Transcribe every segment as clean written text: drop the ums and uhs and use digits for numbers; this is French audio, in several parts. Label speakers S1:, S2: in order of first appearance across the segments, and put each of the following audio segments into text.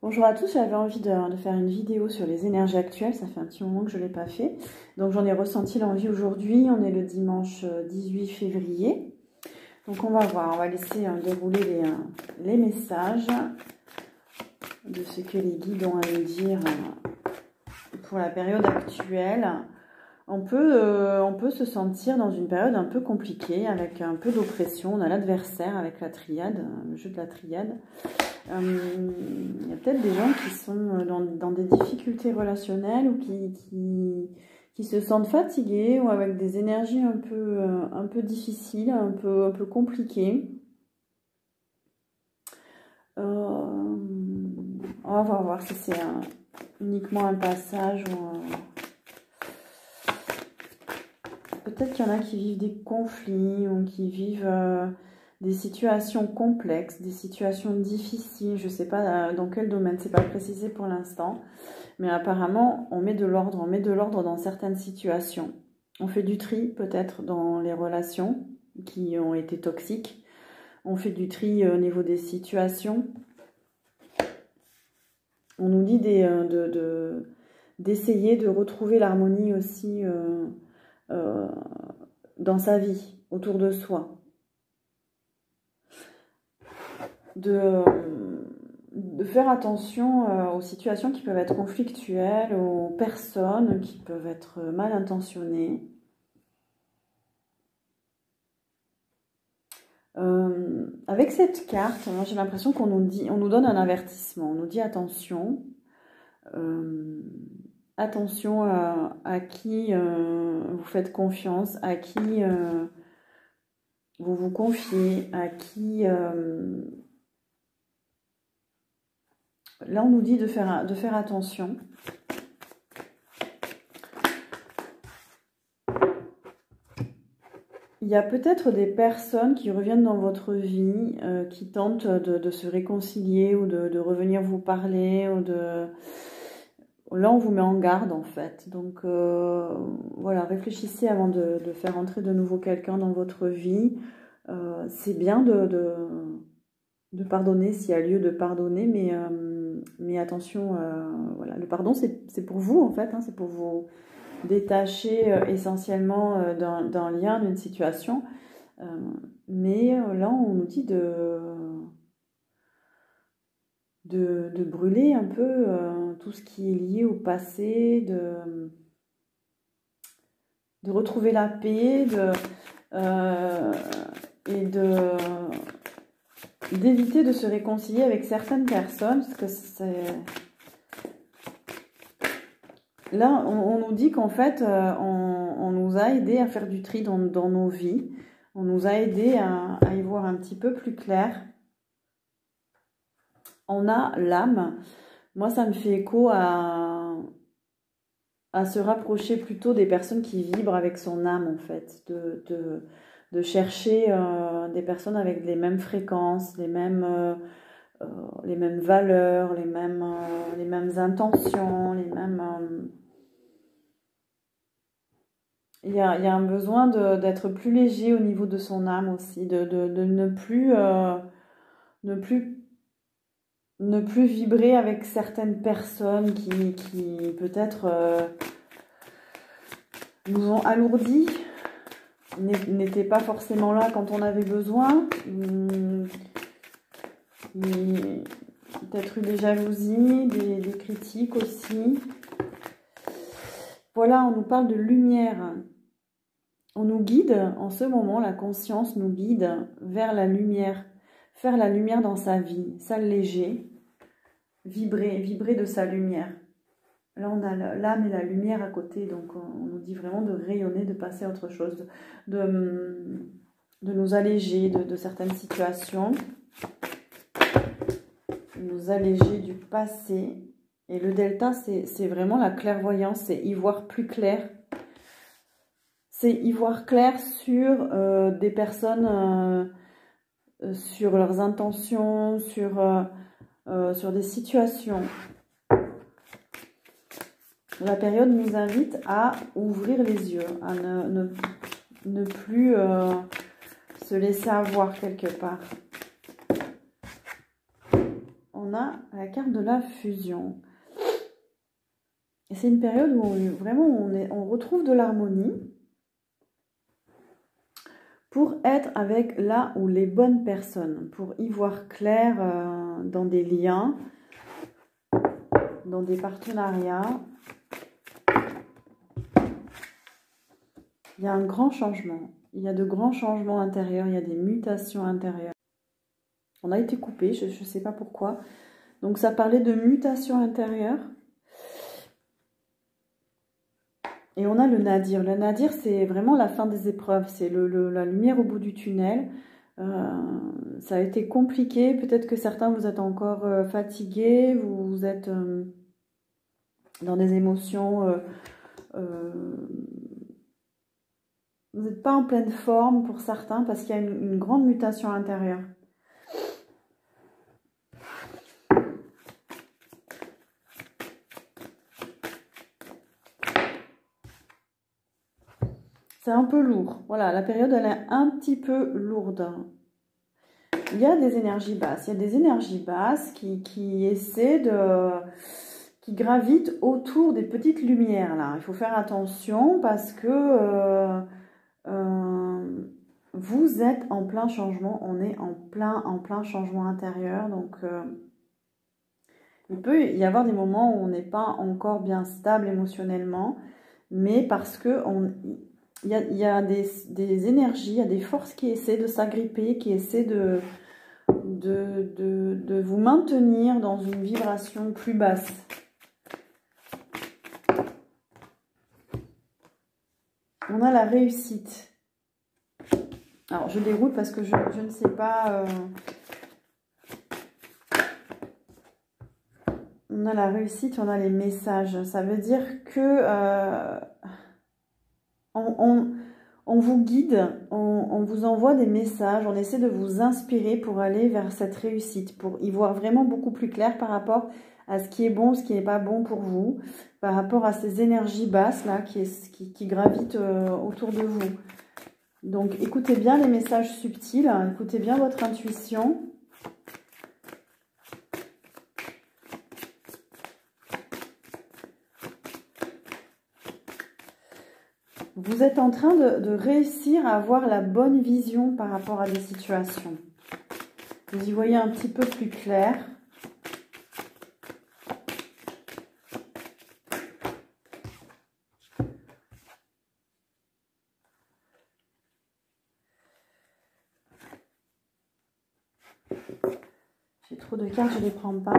S1: Bonjour à tous, j'avais envie de faire une vidéo sur les énergies actuelles, ça fait un petit moment que je ne l'ai pas fait. Donc j'en ai ressenti l'envie aujourd'hui, on est le dimanche 18 février. Donc on va voir, on va laisser dérouler les messages de ce que les guides ont à nous dire pour la période actuelle. On peut se sentir dans une période un peu compliquée, avec un peu d'oppression. On a l'adversaire avec la triade, le jeu de la triade. Il y a peut-être des gens qui sont dans des difficultés relationnelles ou qui se sentent fatigués ou avec des énergies un peu difficiles, un peu compliquées. On va voir si c'est uniquement un passage ou peut-être qu'il y en a qui vivent des conflits ou qui vivent des situations complexes, des situations difficiles. Je ne sais pas dans quel domaine, c'est pas précisé pour l'instant. Mais apparemment, on met de l'ordre dans certaines situations. On fait du tri peut-être dans les relations qui ont été toxiques. On fait du tri au niveau des situations. On nous dit d'essayer de retrouver l'harmonie aussi dans sa vie, autour de soi. De faire attention aux situations qui peuvent être conflictuelles, aux personnes qui peuvent être mal intentionnées. Avec cette carte, moi j'ai l'impression qu'on nous donne un avertissement. On nous dit attention, attention à qui vous faites confiance, à qui vous vous confiez, à qui... Là, on nous dit de faire attention. Il y a peut-être des personnes qui reviennent dans votre vie, qui tentent de se réconcilier ou de revenir vous parler. Là, on vous met en garde, en fait. Donc, voilà, réfléchissez avant de faire entrer de nouveau quelqu'un dans votre vie. C'est bien de pardonner s'il y a lieu de pardonner, mais attention, voilà, le pardon, c'est pour vous, en fait, hein, c'est pour vous détacher essentiellement d'un lien, d'une situation. Mais là, on nous dit de brûler un peu tout ce qui est lié au passé, de retrouver la paix, et d'éviter de se réconcilier avec certaines personnes, parce que c'est... Là, on nous dit qu'en fait, on nous a aidé à faire du tri dans nos vies. On nous a aidé à y voir un petit peu plus clair. On a l'âme. Moi, ça me fait écho à se rapprocher plutôt des personnes qui vibrent avec son âme, en fait. De chercher des personnes avec les mêmes fréquences, les mêmes valeurs, les mêmes intentions, les mêmes... Il y a un besoin d'être plus léger au niveau de son âme aussi, de ne plus vibrer avec certaines personnes qui peut-être nous ont alourdis, n'étaient pas forcément là quand on avait besoin, peut-être eu des jalousies, des critiques aussi. Voilà, on nous parle de lumière. On nous guide, en ce moment, la conscience nous guide vers la lumière. Faire la lumière dans sa vie, s'alléger, vibrer de sa lumière. Là, on a l'âme et la lumière à côté, donc on nous dit vraiment de rayonner, de passer à autre chose, de nous alléger de certaines situations, de nous alléger du passé. Et le delta, c'est vraiment la clairvoyance, c'est y voir plus clair. C'est y voir clair sur des personnes, sur leurs intentions, sur des situations. La période nous invite à ouvrir les yeux, à ne plus se laisser avoir quelque part. On on a la carte de la fusion. Et c'est une période où vraiment on retrouve de l'harmonie pour être avec la ou les bonnes personnes, pour y voir clair dans des liens, dans des partenariats. Il y a un grand changement, il y a de grands changements intérieurs, il y a des mutations intérieures. On a été coupé, je ne sais pas pourquoi. Donc ça parlait de mutation intérieure. Et on a le nadir. Le nadir, c'est vraiment la fin des épreuves. C'est la lumière au bout du tunnel. Ça a été compliqué. Peut-être que certains, vous êtes encore fatigués. Vous êtes dans des émotions. Vous n'êtes pas en pleine forme pour certains parce qu'il y a une grande mutation intérieure. C'est un peu lourd. Voilà, la période, elle est un petit peu lourde. Il y a des énergies basses. Il y a des énergies basses qui essaient de... qui gravitent autour des petites lumières, là. Il faut faire attention parce que vous êtes en plein changement. On est en plein changement intérieur. Donc, il peut y avoir des moments où on n'est pas encore bien stable émotionnellement, mais parce que il y a des énergies, il y a des forces qui essaient de s'agripper, qui essaient de vous maintenir dans une vibration plus basse. On a la réussite. Alors, je déroule parce que je ne sais pas... On a la réussite, on a les messages. Ça veut dire que... on vous guide, on vous envoie des messages, on essaie de vous inspirer pour aller vers cette réussite, pour y voir vraiment beaucoup plus clair par rapport à ce qui est bon, ce qui n'est pas bon pour vous, par rapport à ces énergies basses là qui gravitent autour de vous. Donc écoutez bien les messages subtils, écoutez bien votre intuition. Vous êtes en train de réussir à avoir la bonne vision par rapport à des situations. Vous y voyez un petit peu plus clair. J'ai trop de cartes, je ne les prends pas.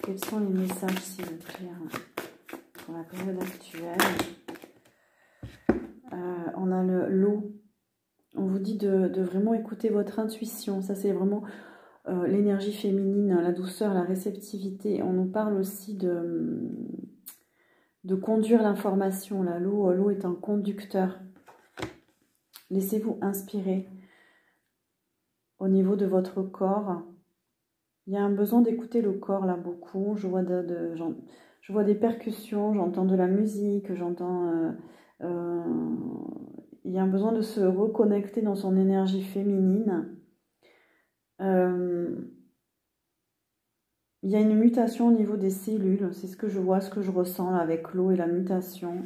S1: Quels sont les messages, s'il vous plaît, pour la période actuelle? On a l'eau. On vous dit de vraiment écouter votre intuition. Ça, c'est vraiment l'énergie féminine, la douceur, la réceptivité. On nous parle aussi de conduire l'information. L'eau est un conducteur. Laissez-vous inspirer au niveau de votre corps. Il y a un besoin d'écouter le corps là beaucoup. Je vois, je vois des percussions, j'entends de la musique, j'entends... il y a un besoin de se reconnecter dans son énergie féminine. Il y a une mutation au niveau des cellules. C'est ce que je vois, ce que je ressens là, avec l'eau et la mutation.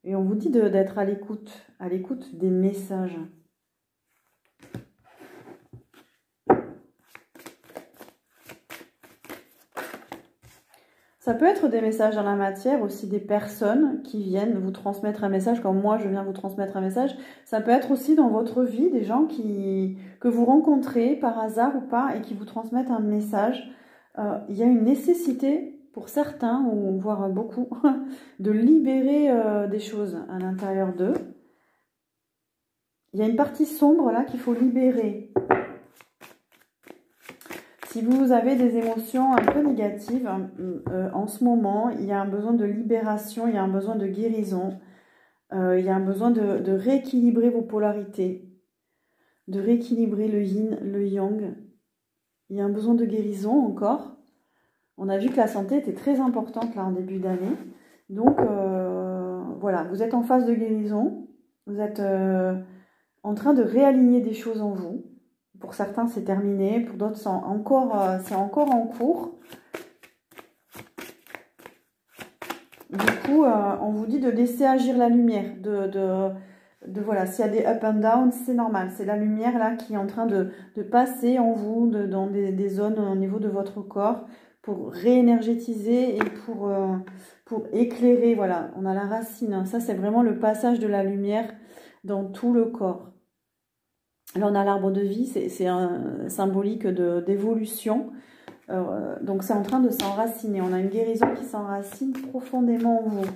S1: Et on vous dit d'être à l'écoute des messages. Ça peut être des messages dans la matière, aussi des personnes qui viennent vous transmettre un message, comme moi je viens vous transmettre un message. Ça peut être aussi dans votre vie des gens que vous rencontrez par hasard ou pas et qui vous transmettent un message. Il y a une nécessité pour certains, ou voire beaucoup, de libérer des choses à l'intérieur d'eux. Il y a une partie sombre là qu'il faut libérer. Si vous avez des émotions un peu négatives en ce moment, il y a un besoin de libération, il y a un besoin de guérison, il y a un besoin de rééquilibrer vos polarités, de rééquilibrer le yin, le yang. Il y a un besoin de guérison encore. On a vu que la santé était très importante là en début d'année. Donc voilà, vous êtes en phase de guérison. Vous êtes en train de réaligner des choses en vous. Pour certains, c'est terminé. Pour d'autres, c'est encore en cours. Du coup, on vous dit de laisser agir la lumière. Voilà, s'il y a des up and down, c'est normal. C'est la lumière là qui est en train de passer en vous, dans des zones au niveau de votre corps, pour réénergétiser et pour éclairer. Voilà, on a la racine. Hein. Ça, c'est vraiment le passage de la lumière dans tout le corps. Là, on a l'arbre de vie, c'est un symbolique d'évolution. Donc, c'est en train de s'enraciner. On a une guérison qui s'enracine profondément en vous.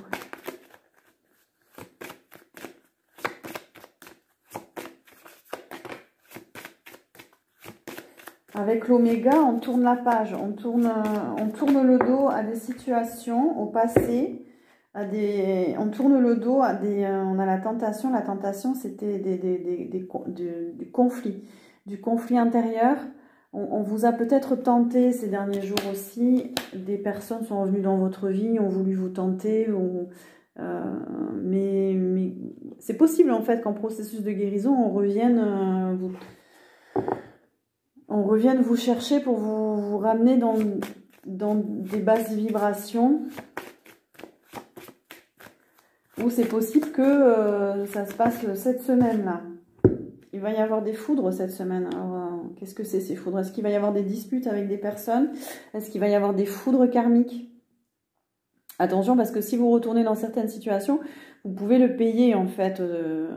S1: Avec l'oméga, on tourne la page, on tourne le dos à des situations, au passé, on tourne le dos à on a la tentation c'était du conflit intérieur. On vous a peut-être tenté ces derniers jours aussi, des personnes sont revenues dans votre vie, ont voulu vous tenter, mais c'est possible en fait qu'en processus de guérison, on revienne vous chercher pour vous ramener dans des basses vibrations. Ou c'est possible que ça se passe cette semaine-là. Il va y avoir des foudres cette semaine. Alors, qu'est-ce que c'est ces foudres? Est-ce qu'il va y avoir des disputes avec des personnes? Est-ce qu'il va y avoir des foudres karmiques? Attention, parce que si vous retournez dans certaines situations, vous pouvez le payer en fait.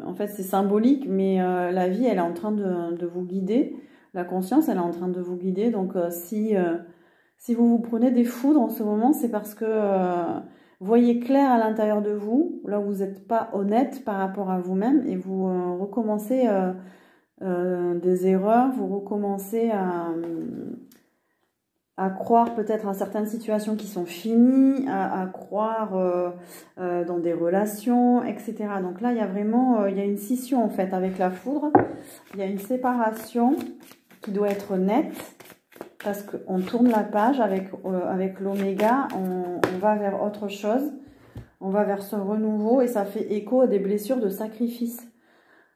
S1: En fait, c'est symbolique, mais la vie, elle est en train de vous guider. La conscience, elle est en train de vous guider. Donc, si vous prenez des foudres en ce moment, c'est parce que vous voyez clair à l'intérieur de vous. Là, vous n'êtes pas honnête par rapport à vous-même et vous recommencez des erreurs. Vous recommencez à croire peut-être à certaines situations qui sont finies, à croire dans des relations, etc. Donc là, il y a vraiment il y a une scission en fait avec la foudre. Il y a une séparation qui doit être nette parce qu'on tourne la page avec l'oméga, on va vers autre chose, on va vers ce renouveau et ça fait écho à des blessures de sacrifice.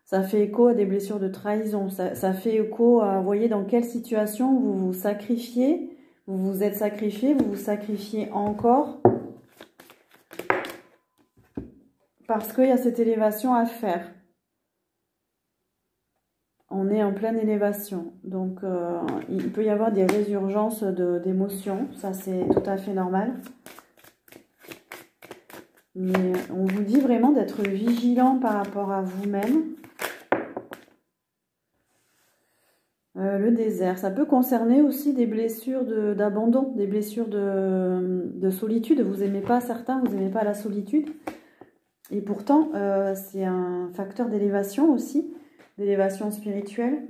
S1: Ça fait écho à des blessures de trahison. Ça fait écho à, vous voyez, dans quelle situation vous vous sacrifiez. Vous vous êtes sacrifié, vous vous sacrifiez encore parce qu'il y a cette élévation à faire. On est en pleine élévation, donc il peut y avoir des résurgences d'émotions, ça c'est tout à fait normal. Mais on vous dit vraiment d'être vigilant par rapport à vous-même. Le désert, ça peut concerner aussi des blessures d'abandon, des blessures de solitude. Vous n'aimez pas certains, vous n'aimez pas la solitude. Et pourtant, c'est un facteur d'élévation aussi, d'élévation spirituelle.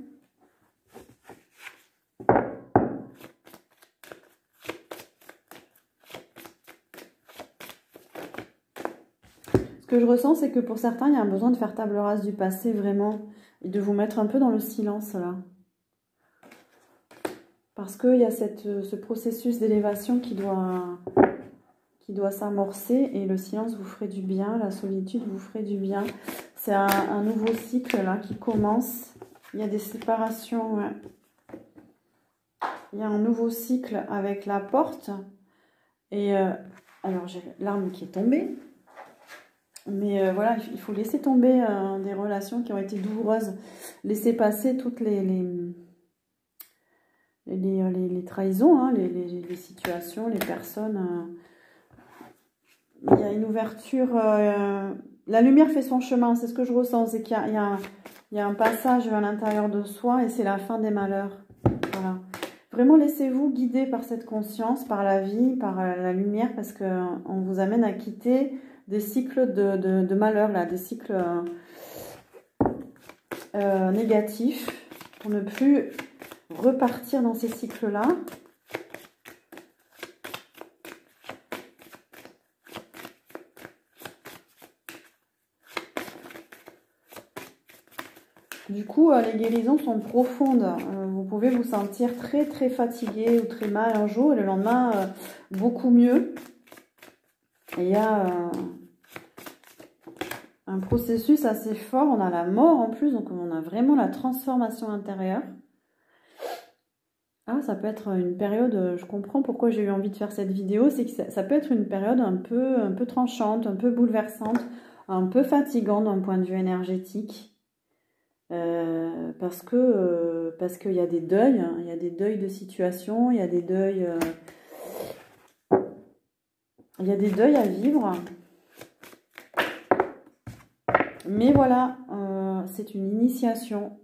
S1: Ce que je ressens, c'est que pour certains, il y a un besoin de faire table rase du passé, vraiment, et de vous mettre un peu dans le silence, là. Parce qu'il y a ce processus d'élévation qui doit s'amorcer et le silence vous ferait du bien, la solitude vous ferait du bien. C'est un nouveau cycle là qui commence. Il y a des séparations. Ouais. Il y a un nouveau cycle avec la porte. Et alors j'ai l'arme qui est tombée. Mais voilà, il faut laisser tomber des relations qui ont été douloureuses. Laisser passer toutes les trahisons, hein, les situations, les personnes. Il y a une ouverture. La lumière fait son chemin, c'est ce que je ressens. C'est qu'il y a un passage à l'intérieur de soi et c'est la fin des malheurs. Voilà. Vraiment, laissez-vous guider par cette conscience, par la vie, par la lumière, parce qu'on vous amène à quitter des cycles de malheur, là, des cycles négatifs, pour ne plus repartir dans ces cycles-là. Du coup, les guérisons sont profondes. Vous pouvez vous sentir très très fatigué ou très mal un jour et le lendemain beaucoup mieux. Et il y a un processus assez fort. On a la mort en plus, donc on a vraiment la transformation intérieure. Ah, ça peut être une période, je comprends pourquoi j'ai eu envie de faire cette vidéo, c'est que ça peut être une période un peu tranchante, un peu bouleversante, un peu fatigante d'un point de vue énergétique. Parce qu'il y a des deuils, hein, il y a des deuils de situation, il y a des deuils, à vivre. Mais voilà, c'est une initiation.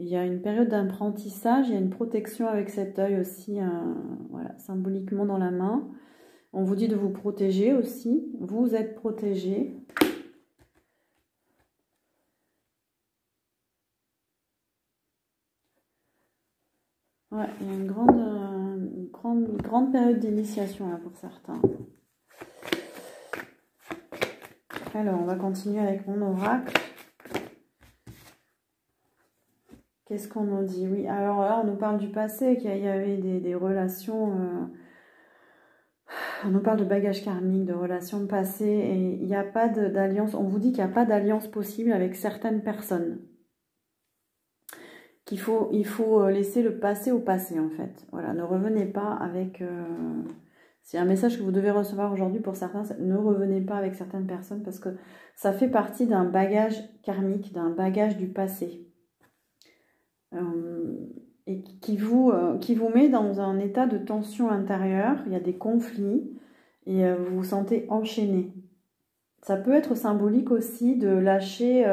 S1: Il y a une période d'apprentissage, il y a une protection avec cet œil aussi, voilà, symboliquement dans la main. On vous dit de vous protéger aussi, vous êtes protégé. Ouais, il y a une grande période d'initiation là pour certains. Alors, on va continuer avec mon oracle. Qu'est-ce qu'on nous dit? Oui, alors là, on nous parle du passé, qu'il y avait des relations... on nous parle de bagages karmiques, de relations passées, et il n'y a pas d'alliance. On vous dit qu'il n'y a pas d'alliance possible avec certaines personnes. Il faut laisser le passé au passé, en fait. Voilà, ne revenez pas avec... c'est un message que vous devez recevoir aujourd'hui pour certains. Ne revenez pas avec certaines personnes parce que ça fait partie d'un bagage karmique, d'un bagage du passé. Et qui vous met dans un état de tension intérieure. Il y a des conflits et vous vous sentez enchaîné. Ça peut être symbolique aussi de lâcher...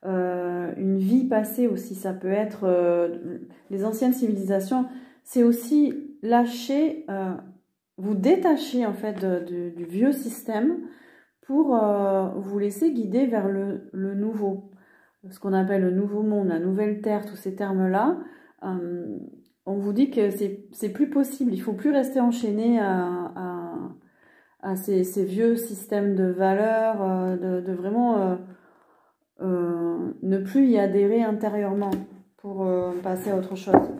S1: une vie passée aussi, ça peut être les anciennes civilisations, c'est aussi lâcher, vous détacher en fait du vieux système pour vous laisser guider vers le nouveau, ce qu'on appelle le nouveau monde, la nouvelle terre, tous ces termes-là. On vous dit que c'est plus possible, il ne faut plus rester enchaîné à ces vieux systèmes de valeurs, de vraiment... ne plus y adhérer intérieurement pour passer à autre chose,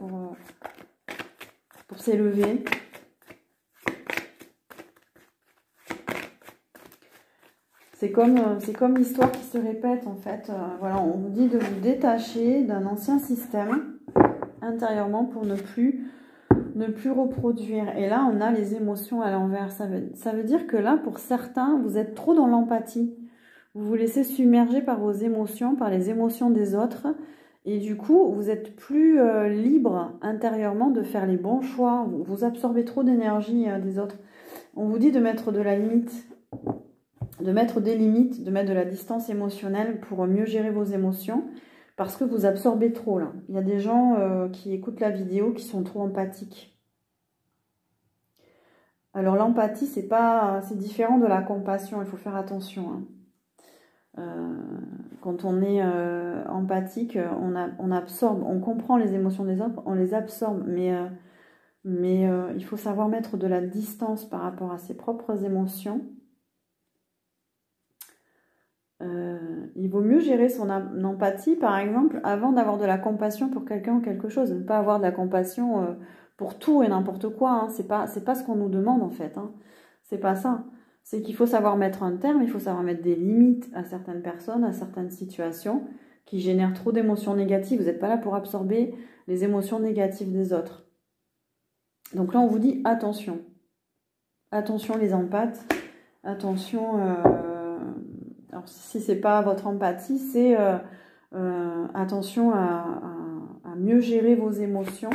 S1: pour s'élever. C'est comme l'histoire qui se répète en fait. Voilà, on vous dit de vous détacher d'un ancien système intérieurement pour ne plus reproduire. Et là, on a les émotions à l'envers. Ça veut dire que là, pour certains, vous êtes trop dans l'empathie. Vous vous laissez submerger par vos émotions, par les émotions des autres. Et du coup, vous êtes plus libre intérieurement de faire les bons choix. Vous absorbez trop d'énergie des autres. On vous dit de mettre de la limite, de mettre des limites, de mettre de la distance émotionnelle pour mieux gérer vos émotions. Parce que vous absorbez trop là. Il y a des gens qui écoutent la vidéo qui sont trop empathiques. Alors l'empathie, c'est différent de la compassion. Il faut faire attention, hein. Quand on est empathique, on absorbe, on comprend les émotions des autres, on les absorbe, mais il faut savoir mettre de la distance par rapport à ses propres émotions. Il vaut mieux gérer son empathie, par exemple, avant d'avoir de la compassion pour quelqu'un ou quelque chose. Ne pas avoir de la compassion pour tout et n'importe quoi, hein. C'est pas ce qu'on nous demande en fait, hein. C'est pas ça. C'est qu'il faut savoir mettre un terme, il faut savoir mettre des limites à certaines personnes, à certaines situations qui génèrent trop d'émotions négatives. Vous n'êtes pas là pour absorber les émotions négatives des autres. Donc là, on vous dit attention. Attention les empathes. Attention, alors si ce n'est pas votre empathie, c'est attention à mieux gérer vos émotions.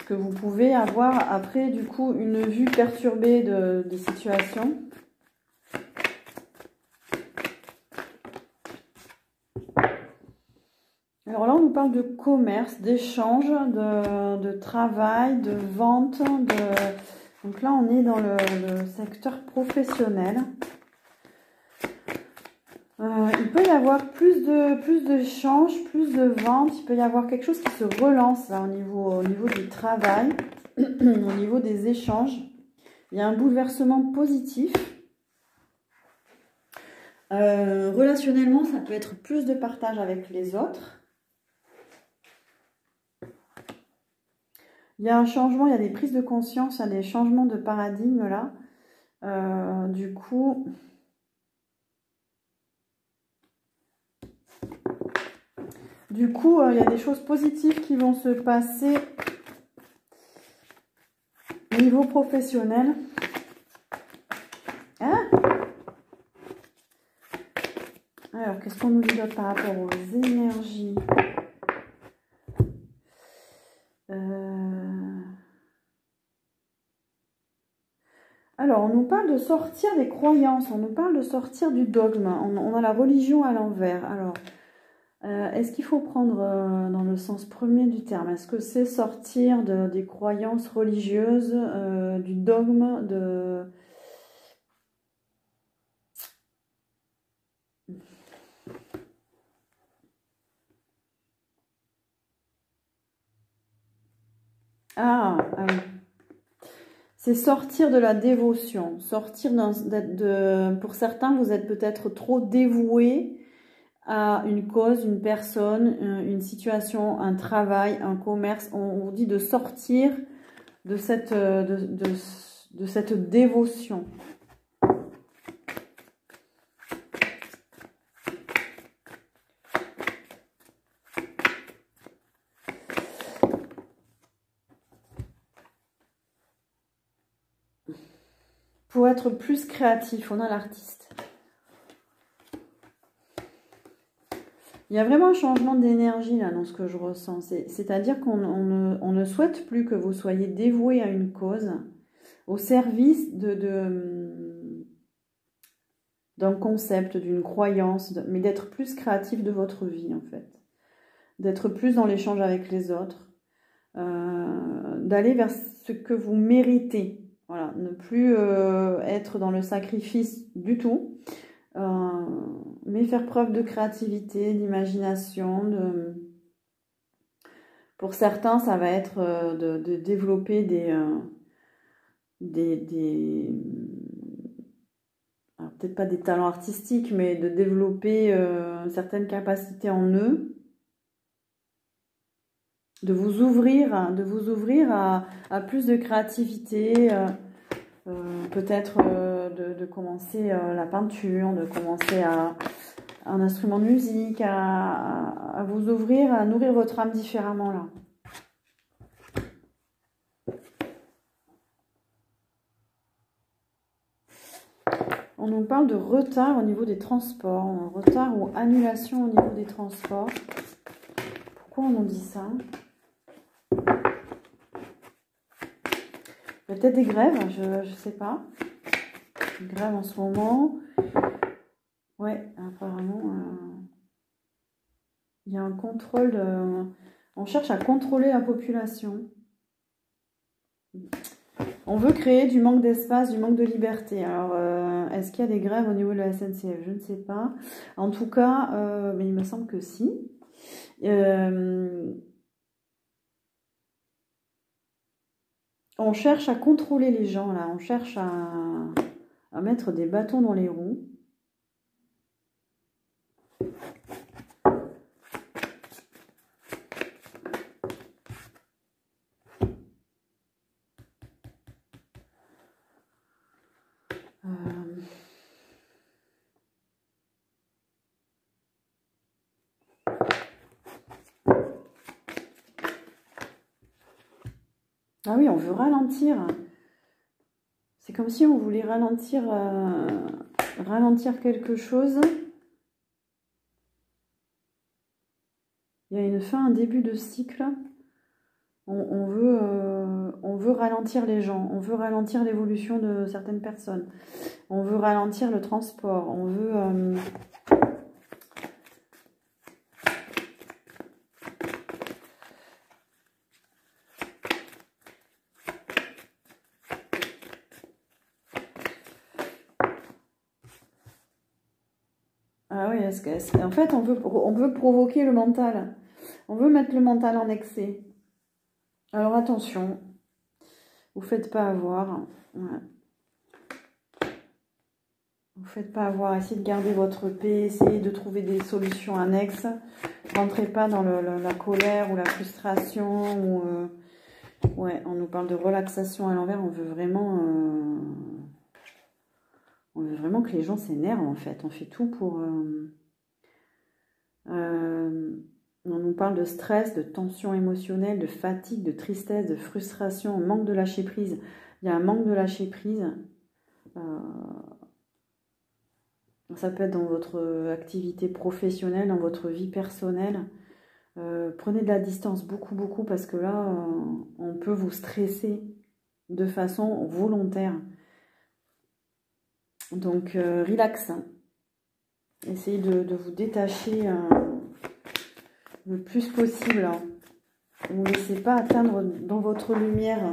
S1: Que vous pouvez avoir après du coup une vue perturbée des situations. Alors là on nous parle de commerce, d'échange, de travail, de vente. Donc là on est dans le secteur professionnel. Il peut y avoir plus d'échanges, plus de ventes, il peut y avoir quelque chose qui se relance là, au niveau du travail, au niveau des échanges. Il y a un bouleversement positif. Relationnellement, ça peut être plus de partage avec les autres. Il y a un changement, il y a des prises de conscience, il y a des changements de paradigme là. Du coup... Du coup, il y a des choses positives qui vont se passer au niveau professionnel. Hein? Alors, qu'est-ce qu'on nous dit d'autre par rapport aux énergies? Alors, on nous parle de sortir des croyances, on nous parle de sortir du dogme. On a la religion à l'envers. Alors, est-ce qu'il faut prendre dans le sens premier du terme? Est-ce que c'est sortir des croyances religieuses, du dogme, de... Ah oui. C'est sortir de la dévotion. Sortir pour certains, vous êtes peut-être trop dévoué à une cause, une personne, une situation, un travail, un commerce. On vous dit de sortir de cette dévotion. Pour être plus créatif, on a l'artiste. Il y a vraiment un changement d'énergie là dans ce que je ressens. C'est-à-dire qu'on ne souhaite plus que vous soyez dévoué à une cause, au service d'un concept, d'une croyance, mais d'être plus créatif de votre vie en fait. D'être plus dans l'échange avec les autres, d'aller vers ce que vous méritez. Voilà, ne plus être dans le sacrifice du tout, mais faire preuve de créativité, d'imagination. Pour certains, ça va être de développer peut-être pas des talents artistiques, mais de développer certaines capacités en eux. De vous ouvrir à plus de créativité, peut-être de commencer la peinture, de commencer un instrument de musique, à vous ouvrir, à nourrir votre âme différemment là. On nous parle de retard au niveau des transports, retard ou annulation au niveau des transports. Pourquoi on nous dit ça ? Il y a peut-être des grèves, je ne sais pas. Des grèves en ce moment. Ouais, apparemment, il y a un contrôle. On cherche à contrôler la population. On veut créer du manque d'espace, du manque de liberté. Alors, est-ce qu'il y a des grèves au niveau de la SNCF? Je ne sais pas. En tout cas, mais il me semble que si. On cherche à contrôler les gens, là. On cherche à mettre des bâtons dans les roues. Ah oui, on veut ralentir. C'est comme si on voulait ralentir quelque chose. Il y a une fin, un début de cycle. On veut ralentir les gens. On veut ralentir l'évolution de certaines personnes. On veut ralentir le transport. On veut... Ah oui, en fait, on veut provoquer le mental. On veut mettre le mental en excès. Alors attention, vous ne faites pas avoir. Ouais. Vous ne faites pas avoir. Essayez de garder votre paix. Essayez de trouver des solutions annexes. Rentrez pas dans la colère ou la frustration. Ouais, on nous parle de relaxation à l'envers. On veut vraiment que les gens s'énervent en fait. On fait tout pour... On nous parle de stress, de tension émotionnelle, de fatigue, de tristesse, de frustration, manque de lâcher prise. Il y a un manque de lâcher prise. Ça peut être dans votre activité professionnelle, dans votre vie personnelle. Prenez de la distance, beaucoup, beaucoup, parce que là, on peut vous stresser de façon volontaire. Donc, relax. Essayez de vous détacher le plus possible. Ne vous laissez pas atteindre dans votre lumière.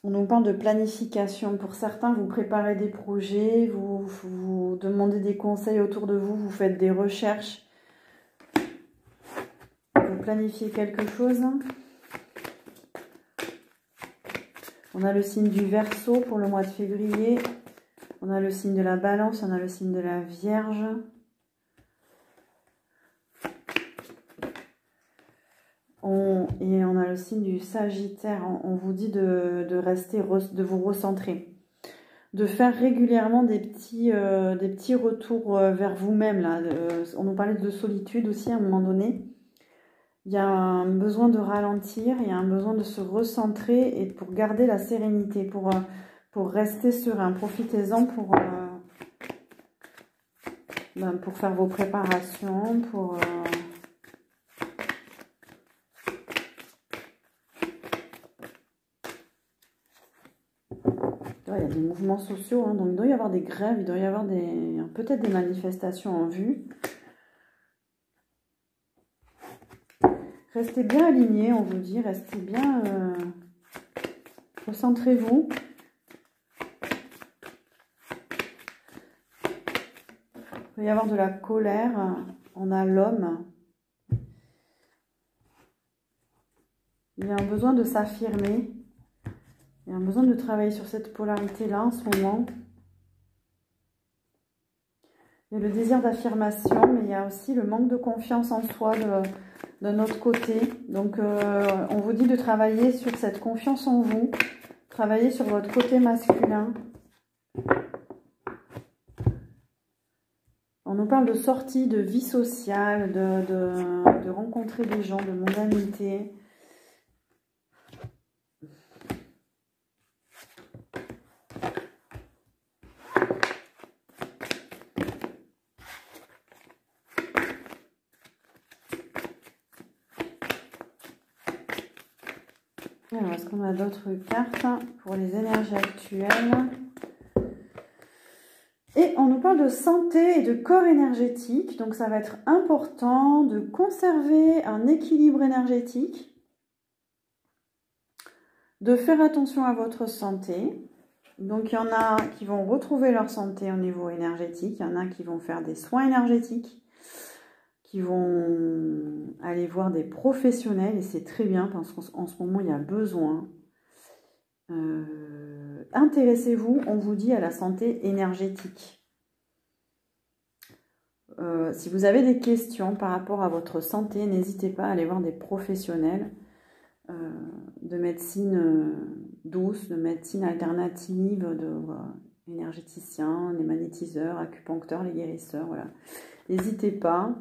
S1: On nous parle de planification. Pour certains, vous préparez des projets, vous demandez des conseils autour de vous, vous faites des recherches. Vous planifiez quelque chose. On a le signe du Verseau pour le mois de février. On a le signe de la Balance, on a le signe de la Vierge. Et on a le signe du Sagittaire. On vous dit de rester, de vous recentrer. De faire régulièrement des petits retours vers vous-même. On nous parlait de solitude aussi à un moment donné. Il y a un besoin de ralentir, il y a un besoin de se recentrer et pour garder la sérénité, pour rester serein. Profitez-en pour faire vos préparations, il y a des mouvements sociaux, hein, donc il doit y avoir des grèves, il doit y avoir peut-être des manifestations en vue. Restez bien alignés, on vous dit, restez bien, recentrez-vous. Il peut y avoir de la colère, on a l'homme. Il y a un besoin de s'affirmer. Il y a un besoin de travailler sur cette polarité-là en ce moment. Il y a le désir d'affirmation, mais il y a aussi le manque de confiance en soi de notre côté. Donc, on vous dit de travailler sur cette confiance en vous, travailler sur votre côté masculin. On nous parle de sortie, de vie sociale, de rencontrer des gens, de mondanité. Alors, est-ce qu'on a d'autres cartes pour les énergies actuelles? Et on nous parle de santé et de corps énergétique. Donc, ça va être important de conserver un équilibre énergétique, de faire attention à votre santé. Donc, il y en a qui vont retrouver leur santé au niveau énergétique. Il y en a qui vont faire des soins énergétiques, qui vont aller voir des professionnels. Et c'est très bien parce qu'en ce moment, il y a besoin. Intéressez-vous, on vous dit, à la santé énergétique. Si vous avez des questions par rapport à votre santé, n'hésitez pas à aller voir des professionnels de médecine douce, de médecine alternative, énergéticiens, les magnétiseurs, acupuncteurs, les guérisseurs, voilà. N'hésitez pas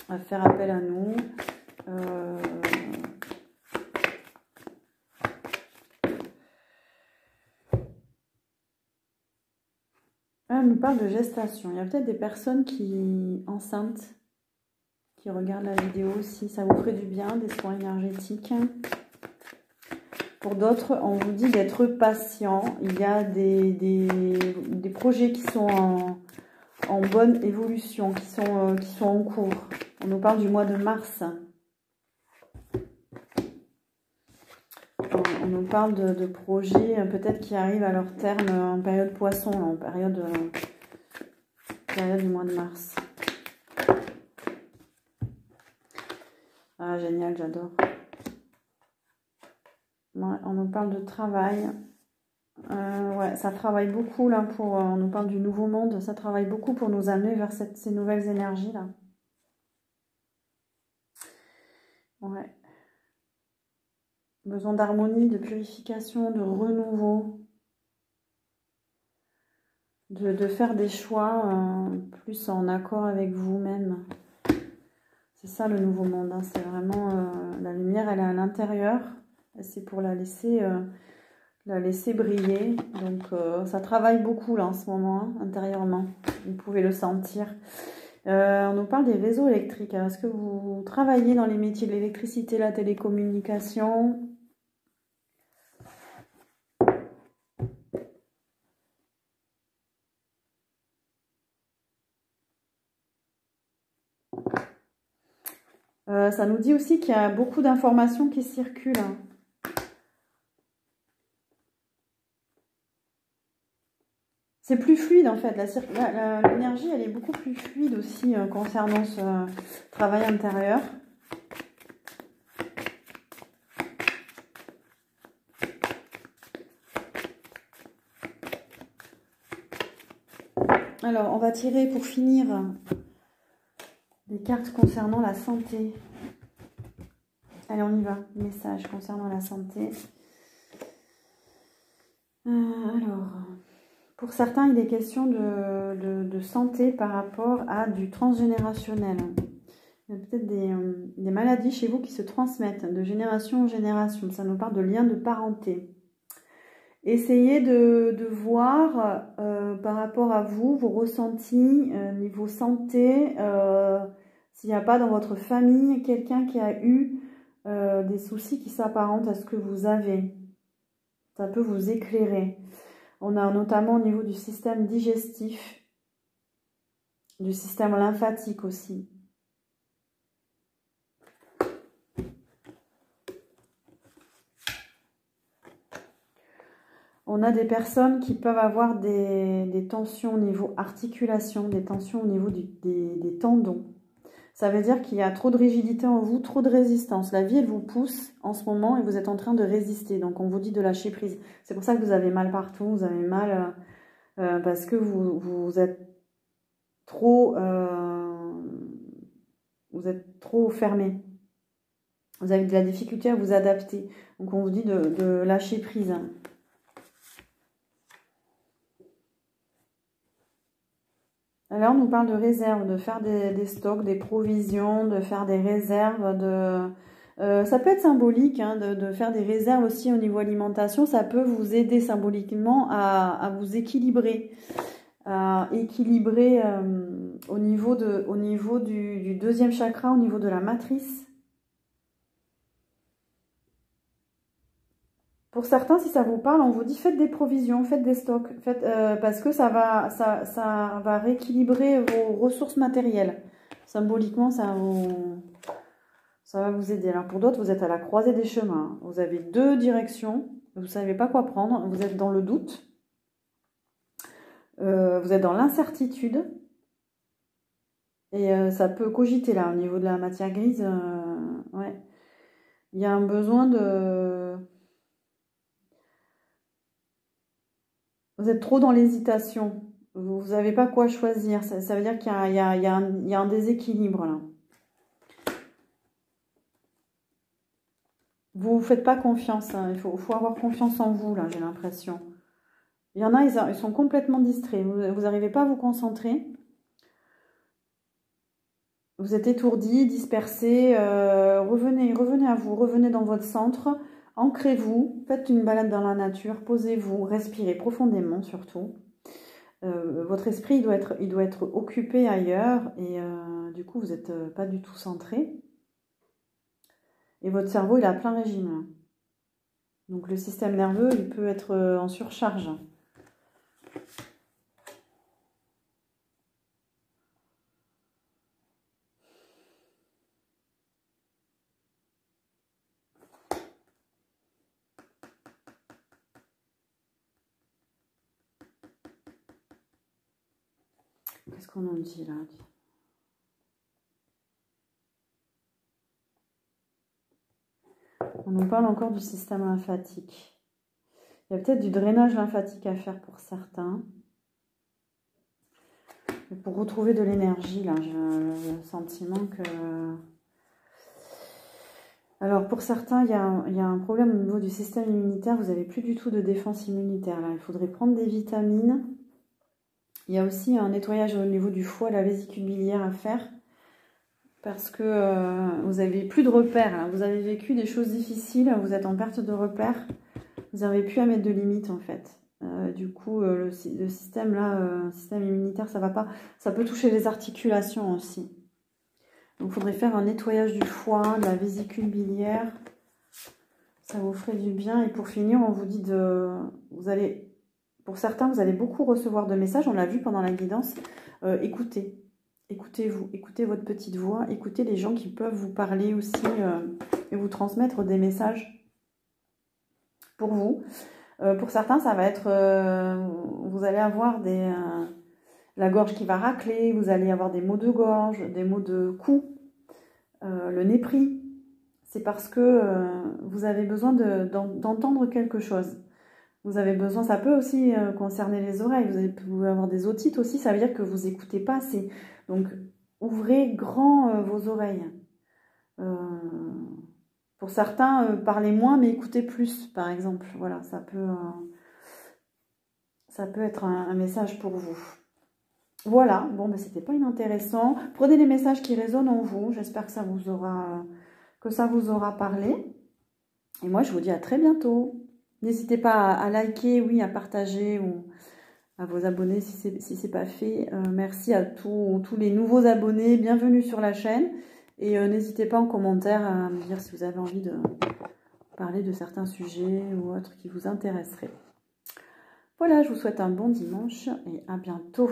S1: à faire appel à nous. On nous parle de gestation. Il y a peut-être des personnes enceintes qui regardent la vidéo aussi. Ça vous ferait du bien, des soins énergétiques. Pour d'autres, on vous dit d'être patient. Il y a des projets qui sont en bonne évolution, qui sont en cours. On nous parle du mois de mars. On nous parle de projets peut-être qui arrivent à leur terme en période poisson, en période du mois de mars. Ah, génial, j'adore. Ouais, on nous parle de travail. Ouais, ça travaille beaucoup là on nous parle du nouveau monde. Ça travaille beaucoup pour nous amener vers ces nouvelles énergies là. Ouais. Besoin d'harmonie, de purification, de renouveau. de faire des choix plus en accord avec vous-même. C'est ça le nouveau monde, hein. C'est vraiment la lumière, elle est à l'intérieur. C'est pour la laisser briller. Donc ça travaille beaucoup là en ce moment, hein, intérieurement. Vous pouvez le sentir. On nous parle des réseaux électriques. Est-ce que vous travaillez dans les métiers de l'électricité, la télécommunication ? Ça nous dit aussi qu'il y a beaucoup d'informations qui circulent. C'est plus fluide en fait. L'énergie, elle est beaucoup plus fluide aussi concernant ce travail intérieur. Alors, on va tirer pour finir des cartes concernant la santé. Allez, on y va. Message concernant la santé. Alors, pour certains, il est question de santé par rapport à du transgénérationnel. Il y a peut-être des maladies chez vous qui se transmettent de génération en génération. Ça nous parle de liens de parenté. Essayez de voir par rapport à vous, vos ressentis, niveau santé, s'il n'y a pas dans votre famille quelqu'un qui a eu des soucis qui s'apparentent à ce que vous avez. Ça peut vous éclairer. On a notamment au niveau du système digestif, du système lymphatique aussi. On a des personnes qui peuvent avoir des tensions au niveau articulation, des tensions au niveau des tendons. Ça veut dire qu'il y a trop de rigidité en vous, trop de résistance. La vie, elle vous pousse en ce moment et vous êtes en train de résister. Donc, on vous dit de lâcher prise. C'est pour ça que vous avez mal partout. Vous avez mal parce que vous êtes trop fermé. Vous avez de la difficulté à vous adapter. Donc, on vous dit de lâcher prise. Alors, on nous parle de réserve, de faire des stocks, des provisions, de faire des réserves. Ça peut être symbolique hein, de faire des réserves aussi au niveau alimentation. Ça peut vous aider symboliquement à vous équilibrer. À équilibrer au niveau du deuxième chakra, au niveau de la matrice. Pour certains, si ça vous parle, on vous dit faites des provisions, faites des stocks, parce que ça va rééquilibrer vos ressources matérielles. Symboliquement, ça va vous aider. Alors pour d'autres, vous êtes à la croisée des chemins. Vous avez deux directions, vous ne savez pas quoi prendre, vous êtes dans le doute, vous êtes dans l'incertitude. Et ça peut cogiter là, au niveau de la matière grise. Ouais. Il y a un besoin de... Vous êtes trop dans l'hésitation. Vous n'avez pas quoi choisir. Ça veut dire qu'il y a un déséquilibre là. Vous ne faites pas confiance. Hein. Il faut avoir confiance en vous, là, j'ai l'impression. Il y en a, ils sont complètement distraits. Vous n'arrivez pas à vous concentrer. Vous êtes étourdi, dispersé. Revenez à vous. Revenez dans votre centre. Ancrez-vous. Faites une balade dans la nature. Posez-vous. Respirez profondément, surtout. Votre esprit, il doit être occupé ailleurs. Et du coup, vous n'êtes pas du tout centré. Et votre cerveau, il est à plein régime. Donc, le système nerveux, il peut être en surcharge. Qu'est-ce qu'on en dit là? On nous parle encore du système lymphatique. Il y a peut-être du drainage lymphatique à faire pour certains. Et pour retrouver de l'énergie, là, j'ai le sentiment que... Alors, pour certains, il y a un problème au niveau du système immunitaire. Vous n'avez plus du tout de défense immunitaire. Là. Il faudrait prendre des vitamines. Il y a aussi un nettoyage au niveau du foie, la vésicule biliaire à faire. Parce que vous n'avez plus de repères. Là. Vous avez vécu des choses difficiles, vous êtes en perte de repères. Vous n'avez plus à mettre de limites en fait. Du coup, le système là, système immunitaire, ça va pas. Ça peut toucher les articulations aussi. Donc, il faudrait faire un nettoyage du foie, de la vésicule biliaire. Ça vous ferait du bien. Et pour finir, on vous dit de... Pour certains, vous allez beaucoup recevoir de messages. On l'a vu pendant la guidance. Écoutez. Écoutez-vous. Écoutez votre petite voix. Écoutez les gens qui peuvent vous parler aussi et vous transmettre des messages pour vous. Pour certains, ça va être... vous allez avoir la gorge qui va racler. Vous allez avoir des maux de gorge, des maux de cou, le nez pris. C'est parce que vous avez besoin d'entendre quelque chose. Vous avez besoin, ça peut aussi concerner les oreilles. Vous pouvez avoir des otites aussi, ça veut dire que vous n'écoutez pas assez. Donc, ouvrez grand vos oreilles. Pour certains, parlez moins, mais écoutez plus, par exemple. Voilà, ça peut être un message pour vous. Voilà, bon, ben, c'était pas inintéressant. Prenez les messages qui résonnent en vous. J'espère que ça vous aura parlé. Et moi, je vous dis à très bientôt. N'hésitez pas à liker, oui, à partager ou à vous abonner si ce n'est pas fait. Merci à tous les nouveaux abonnés. Bienvenue sur la chaîne. Et n'hésitez pas en commentaire à me dire si vous avez envie de parler de certains sujets ou autres qui vous intéresseraient. Voilà, je vous souhaite un bon dimanche et à bientôt.